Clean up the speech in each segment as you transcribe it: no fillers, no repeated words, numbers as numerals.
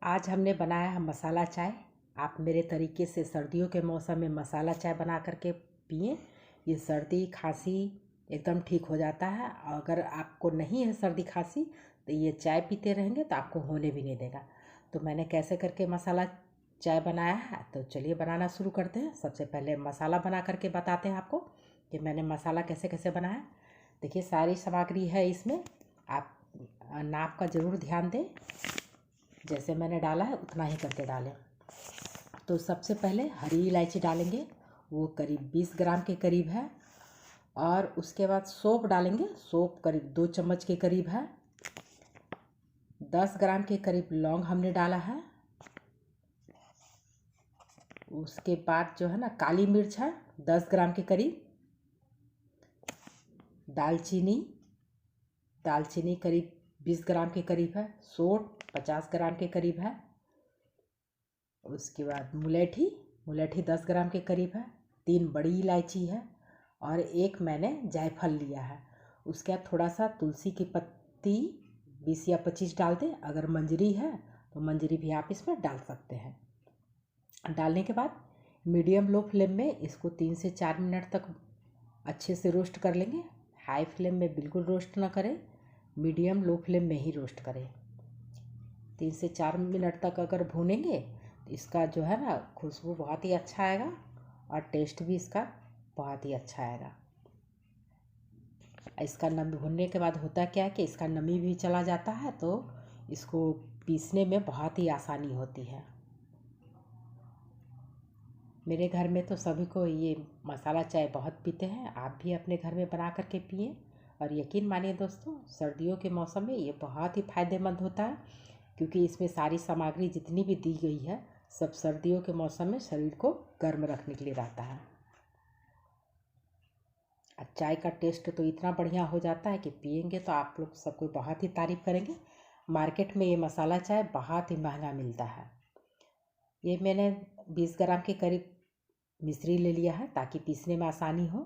आज हमने बनाया है मसाला चाय। आप मेरे तरीके से सर्दियों के मौसम में मसाला चाय बना करके पिएं। ये सर्दी खांसी एकदम ठीक हो जाता है। अगर आपको नहीं है सर्दी खांसी तो ये चाय पीते रहेंगे तो आपको होने भी नहीं देगा। तो मैंने कैसे करके मसाला चाय बनाया है, तो चलिए बनाना शुरू करते हैं। सबसे पहले मसाला बना करके बताते हैं आपको कि मैंने मसाला कैसे कैसे बनाया। देखिए सारी सामग्री है इसमें, आप नाप का ज़रूर ध्यान दें। जैसे मैंने डाला है उतना ही करके डालें। तो सबसे पहले हरी इलायची डालेंगे, वो करीब 20 ग्राम के करीब है। और उसके बाद सौंफ डालेंगे, सौंफ करीब 2 चम्मच के करीब है। 10 ग्राम के करीब लौंग हमने डाला है। उसके बाद जो है ना काली मिर्च है 10 ग्राम के करीब। दालचीनी दालचीनी करीब 20 ग्राम के करीब है। सौंठ 50 ग्राम के करीब है। उसके बाद मुलेठी 10 ग्राम के करीब है। 3 बड़ी इलायची है और एक मैंने जायफल लिया है। उसके बाद थोड़ा सा तुलसी की पत्ती 20 या 25 डाल दें। अगर मंजरी है तो मंजरी भी आप इसमें डाल सकते हैं। डालने के बाद मीडियम लो फ्लेम में इसको 3 से 4 मिनट तक अच्छे से रोस्ट कर लेंगे। हाई फ्लेम में बिल्कुल रोस्ट ना करें, मीडियम लो फ्लेम में ही रोस्ट करें। 3 से 4 मिनट तक अगर भूनेंगे तो इसका जो है ना खुशबू बहुत ही अच्छा आएगा और टेस्ट भी इसका बहुत ही अच्छा आएगा। इसका नमी भूनने के बाद होता क्या है कि इसका नमी भी चला जाता है, तो इसको पीसने में बहुत ही आसानी होती है। मेरे घर में तो सभी को ये मसाला चाय बहुत पीते हैं। आप भी अपने घर में बना करके पिएं। और यकीन मानिए दोस्तों, सर्दियों के मौसम में ये बहुत ही फ़ायदेमंद होता है, क्योंकि इसमें सारी सामग्री जितनी भी दी गई है सब सर्दियों के मौसम में शरीर को गर्म रखने के लिए रहता है। और चाय का टेस्ट तो इतना बढ़िया हो जाता है कि पिएंगे तो आप लोग सब कोई बहुत ही तारीफ़ करेंगे। मार्केट में ये मसाला चाय बहुत ही महंगा मिलता है। ये मैंने 20 ग्राम के करीब मिश्री ले लिया है ताकि पीसने में आसानी हो।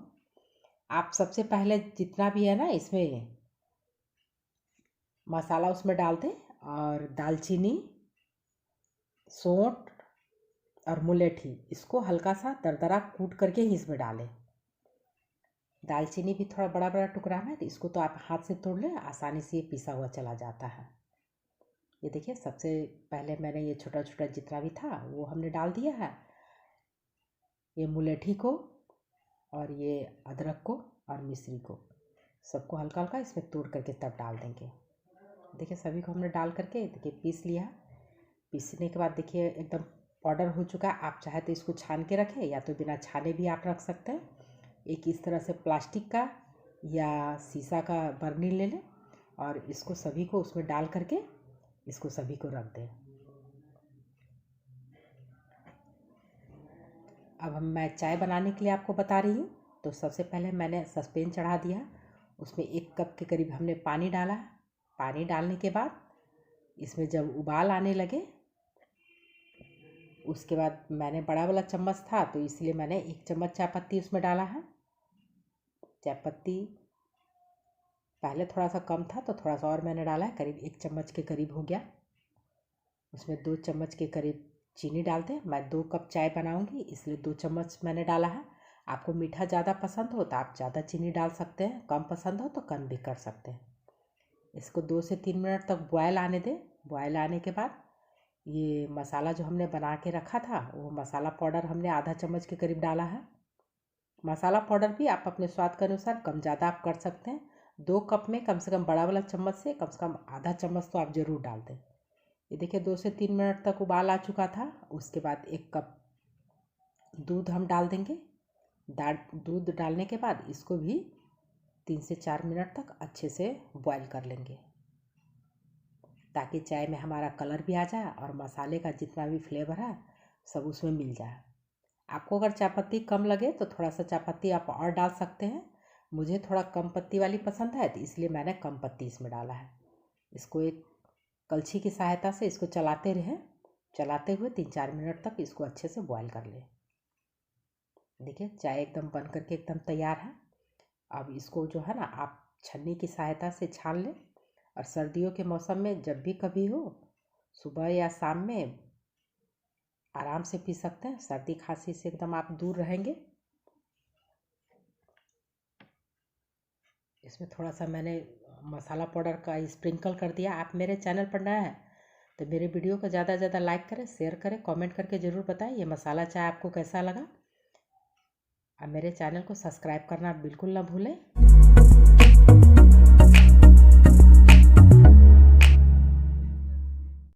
आप सबसे पहले जितना भी है ना इसमें मसाला उसमें डाल दें और दालचीनी, सौंठ और मुलेठी इसको हल्का सा दरदरा कूट करके ही इसमें डालें। दालचीनी भी थोड़ा बड़ा बड़ा टुकड़ा में, तो इसको तो आप हाथ से तोड़ लें, आसानी से ये पिसा हुआ चला जाता है। ये देखिए सबसे पहले मैंने ये छोटा छोटा जितना भी था वो हमने डाल दिया है। ये मुलेठी को और ये अदरक को और मिश्री को सबको हल्का हल्का इसमें तोड़ करके तब डाल देंगे। देखिए सभी को हमने डाल करके देखिए पीस लिया। पीसने के बाद देखिए एकदम पाउडर हो चुका है। आप चाहे तो इसको छान के रखें या तो बिना छाने भी आप रख सकते हैं। एक इस तरह से प्लास्टिक का या शीशा का बर्नी ले लें और इसको सभी को उसमें डाल करके इसको सभी को रख दें। अब मैं चाय बनाने के लिए आपको बता रही हूँ। तो सबसे पहले मैंने सस्पेन चढ़ा दिया, उसमें 1 कप के करीब हमने पानी डाला। पानी डालने के बाद इसमें जब उबाल आने लगे, उसके बाद मैंने बड़ा वाला चम्मच था तो इसलिए मैंने 1 चम्मच चाय पत्ती उसमें डाला है। चाय पत्ती पहले थोड़ा सा कम था तो थोड़ा सा और मैंने डाला है, करीब 1 चम्मच के करीब हो गया। उसमें 2 चम्मच के करीब चीनी डालते हैं। मैं 2 कप चाय बनाऊंगी इसलिए 2 चम्मच मैंने डाला है। आपको मीठा ज़्यादा पसंद हो तो आप ज़्यादा चीनी डाल सकते हैं, कम पसंद हो तो कम भी कर सकते हैं। इसको 2 से 3 मिनट तक बॉयल आने दें। बॉयल आने के बाद ये मसाला जो हमने बना के रखा था वो मसाला पाउडर हमने आधा चम्मच के करीब डाला है। मसाला पाउडर भी आप अपने स्वाद के अनुसार कम ज़्यादा आप कर सकते हैं। 2 कप में कम से कम बड़ा वाला चम्मच से कम आधा चम्मच तो आप ज़रूर डाल दें। ये देखिए 2 से 3 मिनट तक उबाल आ चुका था। उसके बाद 1 कप दूध हम डाल देंगे। दूध डालने के बाद इसको भी 3 से 4 मिनट तक अच्छे से बॉयल कर लेंगे, ताकि चाय में हमारा कलर भी आ जाए और मसाले का जितना भी फ्लेवर है सब उसमें मिल जाए। आपको अगर चाय पत्ती कम लगे तो थोड़ा सा चाय पत्ती आप और डाल सकते हैं। मुझे थोड़ा कम पत्ती वाली पसंद है तो इसलिए मैंने कम पत्ती इसमें डाला है। इसको एक कलछी की सहायता से इसको चलाते हुए 3-4 मिनट तक इसको अच्छे से बॉयल कर लें। देखिए चाय एकदम बन करके एकदम तैयार है। अब इसको जो है ना आप छन्नी की सहायता से छान लें। और सर्दियों के मौसम में जब भी कभी हो सुबह या शाम में आराम से पी सकते हैं। सर्दी खांसी से एकदम आप दूर रहेंगे। इसमें थोड़ा सा मैंने मसाला पाउडर का स्प्रिंकल कर दिया। आप मेरे चैनल पर नए हैं तो मेरे वीडियो को ज़्यादा से ज़्यादा लाइक करें, शेयर करें, कमेंट करके ज़रूर बताएं ये मसाला चाय आपको कैसा लगा। और मेरे चैनल को सब्सक्राइब करना बिल्कुल ना भूलें।